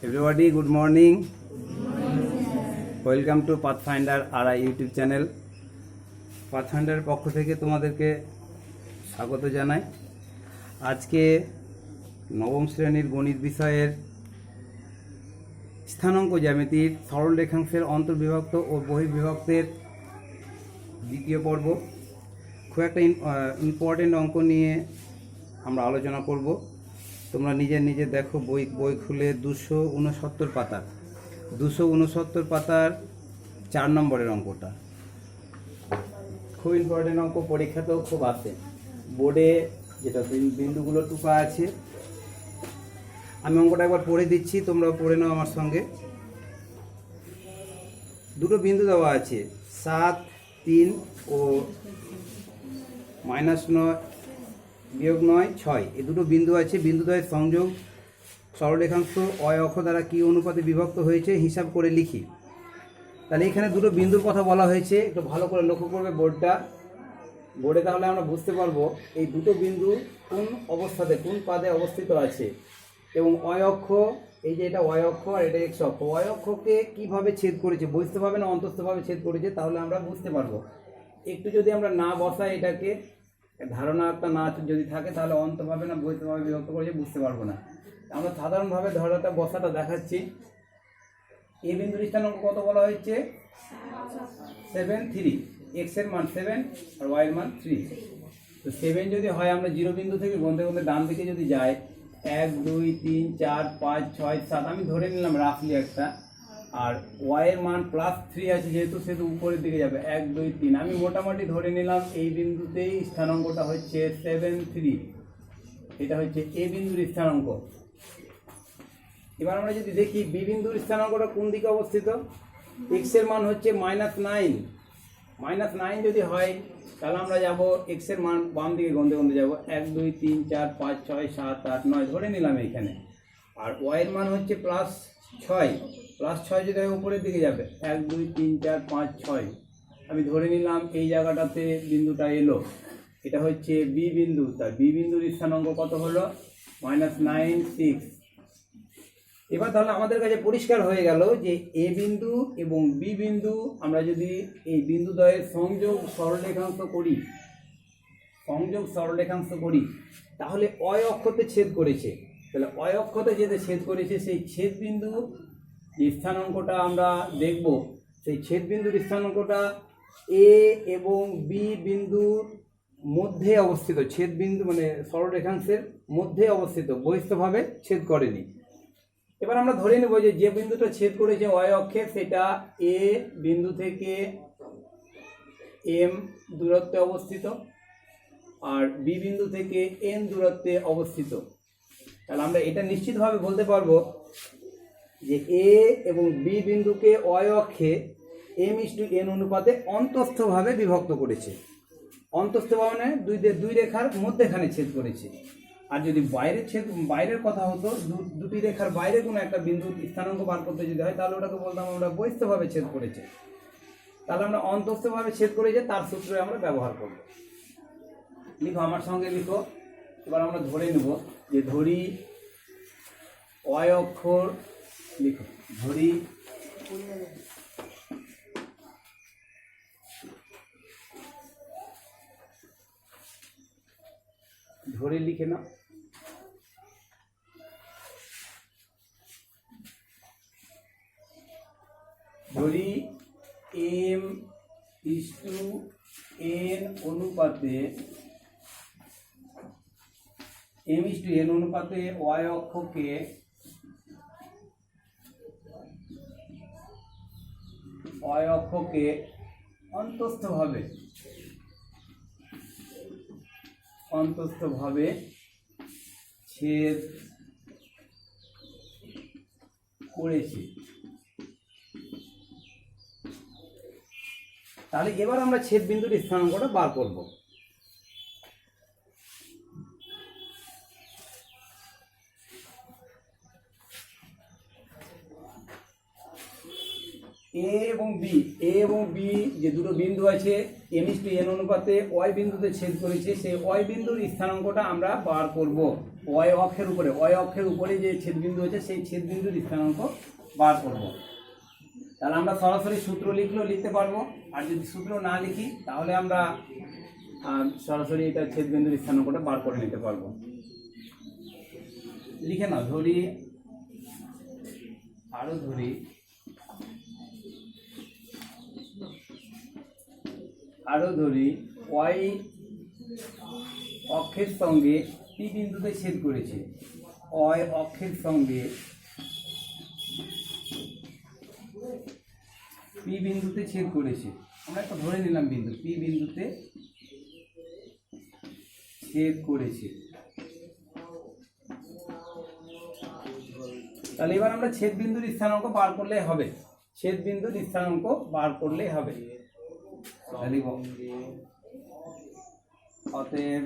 Everybody good morning, welcome to Pathfinder আরা YouTube channel. পাথফাইন্ডারের পক্ষ থেকে তোমাদেরকে স্বাগত জানাই। আজকে নবম শ্রেণীর গণিত বিষয়ের স্থানাঙ্ক জ্যামিতির সরল রেখাংশের অন্তর্বিভক্ত ও বহির্বিভক্তের দ্বিতীয় পর্ব। খুব একটা ইম্পর্টেন্ট অঙ্ক নিয়ে আমরা আলোচনা করব। তোমরা নিজে দেখো, বই খুলে 269 পাতার 269 পাতার 4 নম্বরের অঙ্কটা খুব ইম্পর্টেন্ট অঙ্ক, পরীক্ষাতেও খুব আসে। বোর্ডে যেটা বিন্দুগুলো টুকা আছে, আমি অঙ্কটা একবার পড়ে দিচ্ছি, তোমরা পড়ে নাও আমার সঙ্গে। দুটো বিন্দু দেওয়া আছে, 7, 3 ও -9 বিয়োগ 9, 6। এই দুটো বিন্দু আছে। বিন্দুদ্বয়ের সংযোগ সরলরেখাংশ অয় অক্ষ দ্বারা কি অনুপাতে বিভক্ত হয়েছে হিসাব করে লিখি। তাহলে এখানে দুটো বিন্দুর কথা বলা হয়েছে, একটু ভালো করে লক্ষ্য করবে বোর্ডে, তাহলে আমরা বুঝতে পারবো এই দুটো বিন্দু কোন অবস্থাতে, কোন পাদে অবস্থিত আছে। এবং অয় অক্ষ, এই যে এটা অয় অক্ষ আর এটা এক্স অক্ষ, অয় অক্ষকে কীভাবে ছেদ করেছে, বহিস্থভাবে না অন্তস্থভাবে ছেদ করেছে, তাহলে আমরা বুঝতে পারবো। একটু যদি আমরা না বসাই, এটাকে ধারণা একটা না যদি থাকে, তাহলে অন্তভাবে না বহিস্থভাবে বিভক্ত করেছে বুঝতে পারবো না। আমরা সাধারণভাবে ধরাটা বসাটা দেখাচ্ছি। এই বিন্দুর স্থানাঙ্ক কত বলা হয়েছে? 7, 3। এক্স এর মান 7 আর ওয়াই এর মান 3। তো 7 যদি হয়, আমরা 0 বিন্দু থেকে গুনতে গুনতে ডান দিকে যদি যাই, 1, 2, 3, 4, 5, 6, 7, আমি ধরে নিলাম রাফলি একটা। আর ওয়াই এর মান +3 আছে, সেহেতু উপরের দিকে যাবে, 1, 2, 3। আমি মোটামুটি ধরে নিলাম এই বিন্দুতেই স্থানাঙ্কটা হচ্ছে 7, 3। এটা হচ্ছে এ বিন্দুর স্থানাঙ্ক। এবার আমরা যদি দেখি বি বিন্দুর স্থানাঙ্কটা কোন দিকে অবস্থিত। এক্স এর মান হচ্ছে -9। -9 যদি হয়, তাহলে আমরা যাব এক্স এর মান বাম দিকে গুনতে যাব, 1, 2, 3, 4, 5, 6, 7, 8, 9 ধরে নিলাম এইখানে। আর ওয়াই এর মান হচ্ছে +6। +6 যদি হয় উপরের দিকে যাবে, 1, 2, 3, 4, 5, 6। আমি ধরে নিলাম এই জায়গাটাতে বিন্দুটা এলো, এটা হচ্ছে বি বিন্দু। তার বি বিন্দুর স্থানাঙ্ক কত হলো? -9, 6। এবার তাহলে আমাদের কাছে পরিষ্কার হয়ে গেল যে এ বিন্দু এবং বি বিন্দু, আমরা যদি এই বিন্দুদ্বয়ের সংযোগ সরলরেখাংশ করি, তাহলে অয় অক্ষতে ছেদ করেছে। তাহলে অয় অক্ষতে যেতে ছেদ করেছে, সেই ছেদ বিন্দু যে স্থানাঙ্কটা আমরা দেখব, সেই ছেদ বিন্দুর স্থানাঙ্কটা এ এবং বি বিন্দুর মধ্যে অবস্থিত। ছেদ বিন্দু মানে সরলরেখাংশের মধ্যে অবস্থিত, বহিস্থভাবে ছেদ করেনি। এবার আমরা ধরে নেব যে বিন্দুটা ছেদ করেছে অয় অক্ষে, সেটা এ বিন্দু থেকে এম দূরত্বে অবস্থিত আর বি বিন্দু থেকে এন দূরত্বে অবস্থিত। তাহলে আমরা এটা নিশ্চিতভাবে বলতে পারবো যে এ এবং বি বিন্দুকে অয় অক্ষে m:n অনুপাতে অন্তস্থভাবে বিভক্ত করেছে। অন্তস্থভাবে মানে দুই রেখার মধ্যেখানে ছেদ করেছে। আর যদি বাইরের কথা হতো, দুটি রেখার বাইরে কোনো একটা বিন্দুর স্থানাঙ্ক বার করতে যদি হয়, তাহলে ওটাকে বলতাম আমরা বহিস্থভাবে ছেদ করেছে। তাহলে আমরা অন্তস্থভাবে ছেদ করেছে, তার সূত্রে আমরা ব্যবহার করব। লিখো, আমার সঙ্গে লিখো। এবার আমরা ধরে নেব যে ধরি অয় অক্ষর, লিখো ধরি লিখে নাও। ধরি m:n অনুপাতে অয় অক্ষকে অন্তস্থভাবে ছেদ করেছি। তাহলে এবার আমরা ছেদ বিন্দুর স্থানাঙ্কটা বার করব। এ এবং বি যে দুটো বিন্দু আছে, m/n অনুপাতে y বিন্দুতে ছেদ করেছে, সেই y বিন্দুর স্থানাঙ্কটা আমরা বার করব। y অক্ষের উপরে যে ছেদ বিন্দু হয়েছে সেই ছেদ বিন্দুর স্থানাঙ্ক বার করব। তাহলে আমরা সরাসরি সূত্র লিখলেও লিখতে পারবো, আর যদি সূত্র না লিখি তাহলে আমরা সরাসরি এটা ছেদ বিন্দুর স্থানাঙ্কটা বার করে নিতে পারবো। লিখে নাও, ধরি y অক্ষের সঙ্গে p বিন্দুতে ছেদ করেছে, y অক্ষের সঙ্গে p বিন্দুতে ছেদ করেছে। আমরা একটা ধরে নিলাম বিন্দু p বিন্দুতে ছেদ করেছে। তাহলে এবার আমরা ছেদ বিন্দুর স্থানাঙ্ক বার করলেই হবে, ছেদ বিন্দুর স্থানাঙ্ক বার করলেই হবে। অতএব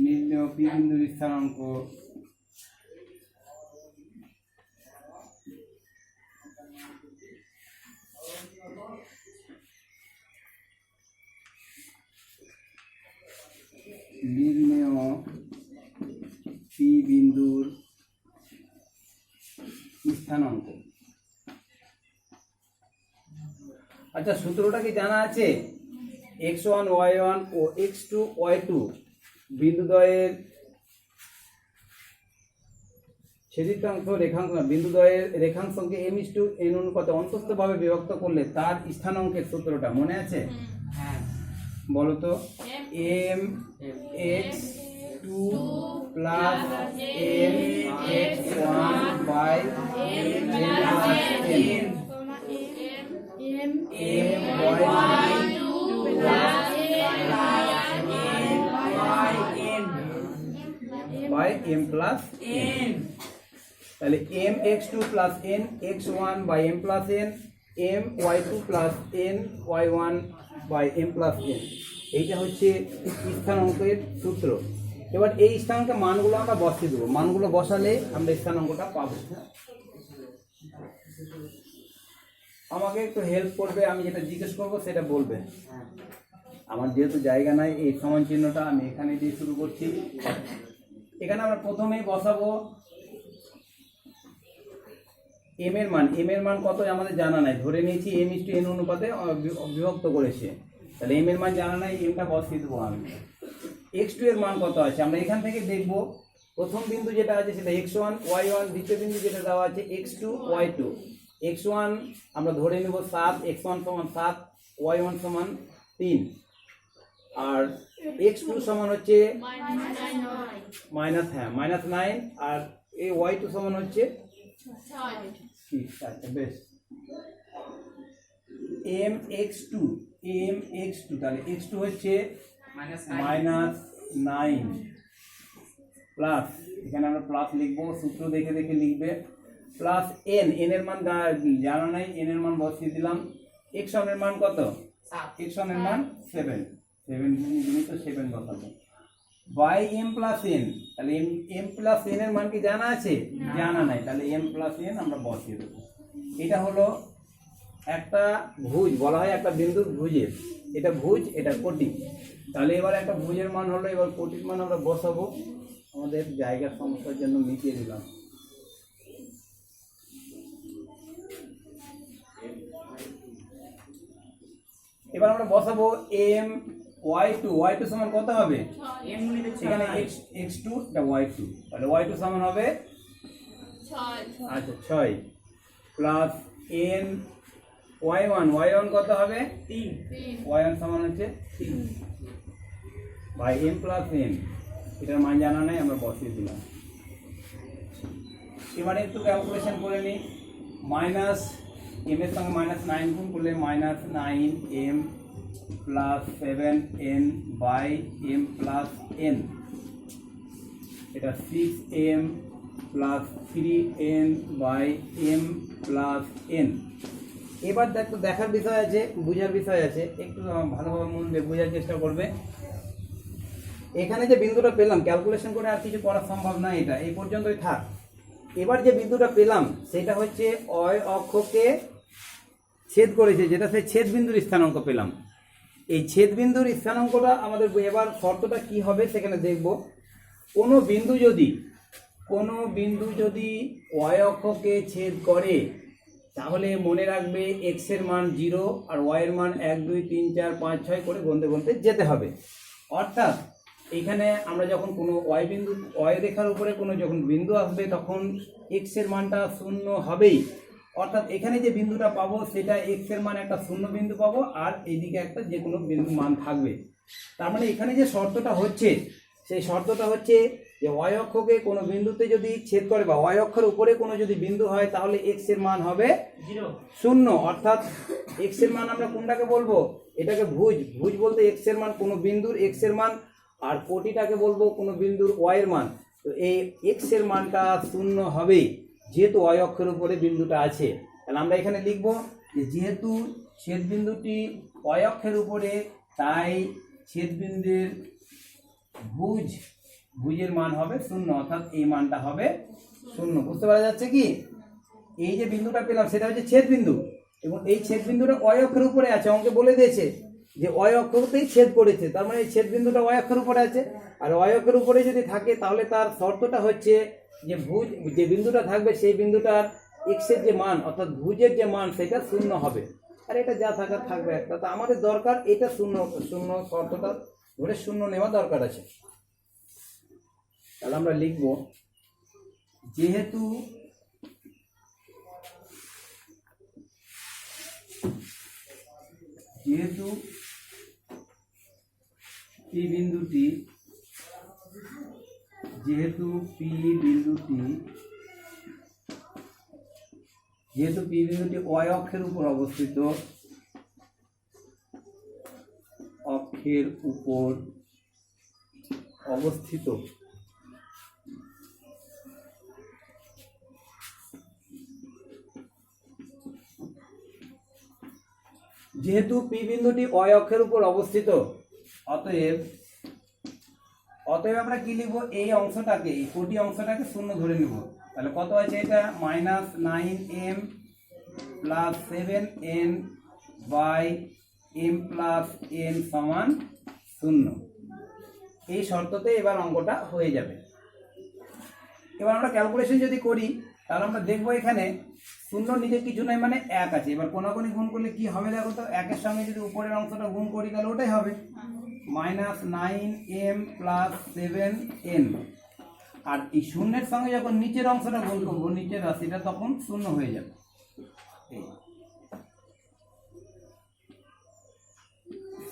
নির্ণয় p বিন্দুর স্থানাঙ্ক p বিন্দুর স্থানাঙ্ক। আচ্ছা, সূত্রটা কি জানা আছে? x1 y1 ও x2 y2 বিন্দুদ্বয়ের ছেদিতাংশ বিন্দুদ্বয়ের রেখাংশকে m/n অনুপাতে অন্তস্থভাবে বিভক্ত করলে তার স্থানাঙ্কের সূত্রটা মনে আছে? বলো তো। mx2 plus mx1 by m plus n। তাহলে mx2 plus n x1 by m plus n, my2 plus n y1 by m plus n, এইটা হচ্ছে স্থানাঙ্কের সূত্র। এবার এই স্থানাঙ্কের মানগুলো আমরা বসিয়ে দেবো, মানগুলো বসালে আমরা স্থানাঙ্কটা পাবো। আমাকে একটু হেল্প করবে, আমি যেটা জিজ্ঞেস করবো সেটা বলবে। আমার যেহেতু জায়গা নাই, এই সমান চিহ্নটা আমি এখানে দিয়ে শুরু করছি। এখানে আমরা প্রথমেই বসাবো m এর মান কত আমাদের জানা নাই, ধরে নিয়েছি m/n অনুপাতে বিভক্ত করেছে। তাহলে m এর মান জানা নাই, mটা বসিয়ে দেবো আমি। x2 এর মান কত আছে আমরা এখান থেকে দেখব। প্রথম বিন্দু যেটা আছে সেটা x1 y1, দ্বিতীয় বিন্দু যেটা দেওয়া আছে x2 y2। x1 আমরা ধরে নেব 7, x1 সমান 7, y1 সমান 3, আর x2 সমান হচ্ছে -9, আর এই y2 সমান হচ্ছে 6। বেশ, mx2 তাহলে x2 হচ্ছে -9 প্লাস, এখানে আমরা প্লাস লিখবো, সূত্র দেখে দেখে লিখবে, প্লাস n এর মান জানা নাই, n এর মান বসিয়ে দিলাম। x1 এর মান কত? x1 এর মান 7 গুণিত 7 বসাবো বাই m প্লাস n। তাহলে m প্লাস n এর মান কি জানা আছে? জানা নাই, তাহলে m প্লাস n আমরা বসিয়ে দেবো। এটা হলো একটা ভুজ, বলা হয় একটা বিন্দুর ভুজের, এটা ভুজ, এটা কোটি। তাহলে এবার একটা ভুজের মান হলো, এবার কোটির মান আমরা বসাবো। আমাদের জায়গার সমস্যার জন্য মিটিয়ে দিলাম। এবার আমরা বসাবো y2 সমান কত হবে? এখানে x2 এটা y2, তাহলে y2 সমান হবে 6, আচ্ছা 6 প্লাস n y1 কত হবে? 3, y1 সমান হচ্ছে 3 বাই m প্লাস n। এটার মান জানা নাই, আমরা বসিয়ে দিলাম। এবারে একটু ক্যালকুলেশন করে নিই। মাইনাস m এর সঙ্গে -9 গুণ করলে -9m plus 7n by m plus n, এটা 6m plus 3n by m plus n। এবার দেখার বিষয় আছে, বোঝার বিষয় আছে, একটু ভালোভাবে মন দিয়ে বোঝার চেষ্টা করবে। এখানে যে বিন্দুটা পেলাম, ক্যালকুলেশন করে আর কিছু করা সম্ভব না, এটা এই পর্যন্তই থাক। এবার যে বিন্দুটা পেলাম সেটা হচ্ছে অয় অক্ষকে ছেদ করেছে, যেটা সেই ছেদ বিন্দুর স্থানাঙ্ক পেলাম। এই ছেদ বিন্দুর স্থানাঙ্কটা আমাদের এবার শর্তটা কি হবে সেখানে দেখব। কোনো বিন্দু যদি ওয়াই অক্ষকে ছেদ করে তাহলে মনে রাখবে এক্স এর মান 0 আর ওয়াই এর মান 1 2 3 4 5 6 করে গুনতে গুনতে যেতে হবে। অর্থাৎ এখানে আমরা যখন কোনো ওয়াই রেখার উপরে কোনো যখন বিন্দু আসবে তখন এক্স এর মানটা 0 হবেই। অর্থাৎ এখানে যে বিন্দুটা পাবো সেটা এক্স এর মান একটা 0 বিন্দু পাবো, আর এইদিকে একটা যে কোনো বিন্দু মান থাকবে। তার মানে এখানে যে শর্তটা হচ্ছে সেই শর্তটা হচ্ছে যে ওয়াই অক্ষকে কোনো বিন্দুতে যদি ছেদ করে বা ওয়াই অক্ষের উপরে কোনো যদি বিন্দু হয় তাহলে এক্স এর মান হবে 0। অর্থাৎ এক্স এর মান আমরা কোনটাকে বলবো, এটাকে ভুজ বলতে এক্স এর মান কোনো বিন্দুর এক্স এর মান, আর কোটিটাকে বলবো কোনো বিন্দুর ওয়াই এর মান। তো এই এক্স এর মানটা 0 হবে যেহেতু ওয়াই অক্ষের উপরে বিন্দুটা আছে। তাহলে আমরা এখানে লিখব যে যেহেতু ছেদ বিন্দুটি ওয়াই অক্ষের উপরে তাই ছেদ বিন্দুর ভুজের মান হবে 0, অর্থাৎ এই মানটা হবে 0। বুঝতে পারা যাচ্ছে কি? এই যে বিন্দুটা পেলাম সেটা হচ্ছে ছেদ বিন্দু, এবং এই ছেদ বিন্দুটা ওয়াই অক্ষের উপরে আছে। অঙ্কে বলে দিয়েছে যে ওয়াই অক্ষতেই ছেদ করেছে, তার মানে এই ছেদ বিন্দুটা ওয়াই অক্ষের উপরে আছে। আর ওয়াই অক্ষের উপরে যদি থাকে তাহলে তার শর্তটা হচ্ছে যে যে বিন্দুটা থাকবে সেই বিন্দুটার এক্স এর যে মান অর্থাৎ ভুজের যে মান সেটা 0 হবে। আর এটা যা থাকার থাকবে একটা। তো আমাদের দরকার এটা 0 শর্তটা ধরে 0 নেওয়া দরকার আছে। তাহলে আমরা লিখব যেহেতু পি বিন্দুটি ওয়াই অক্ষের উপর অবস্থিত, যেহেতু পি বিন্দুটি ওয়াই অক্ষের উপর অবস্থিত অতএব আমরা কি লিখব, এই অংশটাকে এই কোটি অংশটাকে 0 ধরে নেব। তাহলে কত আছে এটা -9m + 7n by m + n সমান 0। এই শর্ততে এবার অঙ্কটা হয়ে যাবে। এবার আমরা ক্যালকুলেশন যদি করি তাহলে আমরা দেখবো এখানে 0 নিচে কিছু নাই মানে 1 আছে। এবার কোনাকুনি গুণ করলে কি হবে দেখো তো, 1 এর সঙ্গে যদি উপরের অংশটা গুণ করি তাহলে ওটাই হবে -9m + 7n। আর এই শূন্যের সঙ্গে যখন নিচের অংশটা গুণ করবো, নিচের রাশিটা, তখন 0 হয়ে যাবে।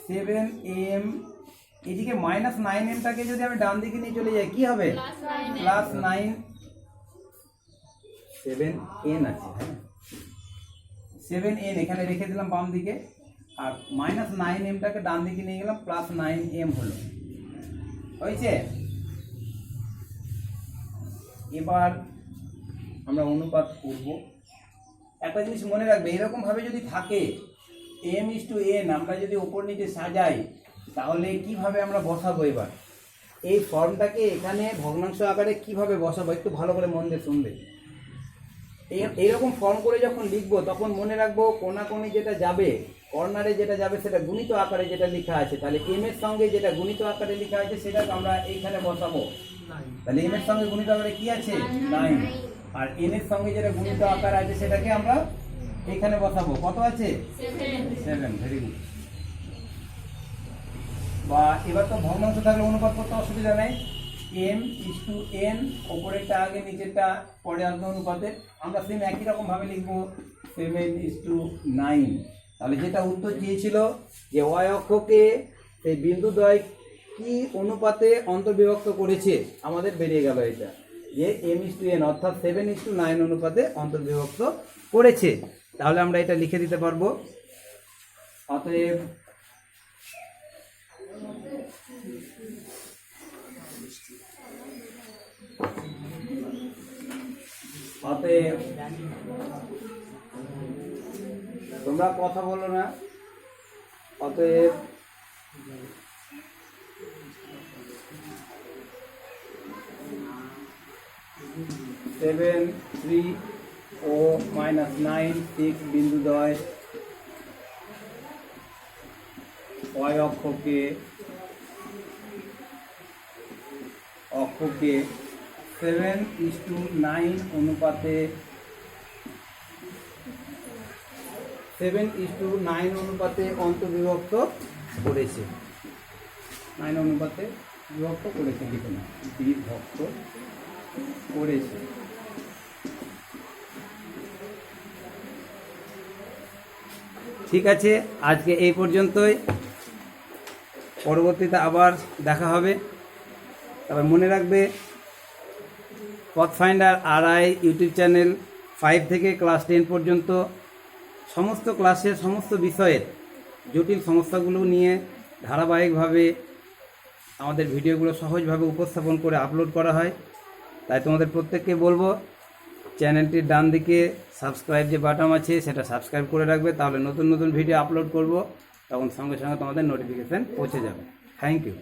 7m, এদিকে -9mটাকে যদি আমি ডান দিকে নিয়ে চলে যাই কি হবে, +9, 7n আছে, হ্যাঁ 7n এখানে রেখে দিলাম বাম দিকে, আর -9mটাকে ডান দিকে নিয়ে গেলাম, +9m হলো, হয়েছে। এবার আমরা অনুপাত করব। একটা জিনিস মনে রাখবে, এরকম ভাবে যদি থাকে m:n আমরা যদি উপর নিচে সাজাই তাহলে কিভাবে আমরা বসাবো। এবার এই ফর্মটাকে এখানে ভগ্নাংশ আকারে কিভাবে বসাবো একটু ভালো করে মন দিয়ে শুনবে। এইরকম ফর্ম করে যখন লিখবো তখন মনে রাখবো কোনাকুনি যেটা যাবে, কর্নারে যেটা যাবে সেটা গুণিত আকারে যেটা লেখা আছে। তাহলে m এর সঙ্গে যেটা গুণিত আকারে লেখা আছে সেটাকে আমরা এইখানে বসাবো। তাহলে m এর সঙ্গে গুণিত আকারে কি আছে 9, আর n এর সঙ্গে যেটা গুণিত আকার আছে সেটাকে আমরা এখানে বসাবো। কত আছে 7। Very good. বা এবার তো ভগ্নাংশ থাকলে অনুপাত করতে অসুবিধা নেই, m:n, ওপরেরটা আগে নিচেরটা পরে আসবে অনুপাতে। আমরা সেম একই রকম ভাবে লিখবো 7:9। তাহলে যেটা উত্তর চেয়েছিল যে ওয়াই অক্ষকে এই বিন্দুদ্বয় কি অনুপাতে অন্তর্বিভক্ত করেছে, আমাদের বেরিয়ে গেল এটা যে m:n অর্থাৎ 7:9 অনুপাতে অন্তর্বিভক্ত করেছে। তাহলে আমরা এটা লিখে দিতে পারবো। অতএব তোমরা কথা বলো না। অতএব -7, 3 ও -9, 6 বিন্দুদ্বয় অয় অক্ষকে 7:9 অনুপাতে 7:9 অনুপাতে অন্তর্বিভক্ত করেছে। 9 অনুপাতে বিভক্ত করেছে, লিখুন বিভক্ত করেছে। ঠিক আছে, আজকে এই পর্যন্তই। পরবর্তীতে আবার দেখা হবে। তবে মনে রাখবে, পথ ফাইন্ডার RI ইউটিউব চ্যানেল 5 থেকে ক্লাস 10 পর্যন্ত সমস্ত ক্লাসের সমস্ত বিষয়ের জটিল সমস্যাগুলো নিয়ে ধারাবাহিকভাবে আমাদের ভিডিওগুলো সহজভাবে উপস্থাপন করে আপলোড করা হয়। তাই তোমাদের প্রত্যেককে বলবো, চ্যানেলটির ডান দিকে সাবস্ক্রাইব যে বাটন আছে সেটা সাবস্ক্রাইব করে রাখবে, তাহলে নতুন নতুন ভিডিও আপলোড করব তখন সঙ্গে সঙ্গে তোমাদের নোটিফিকেশান পৌঁছে যাবে। Thank you.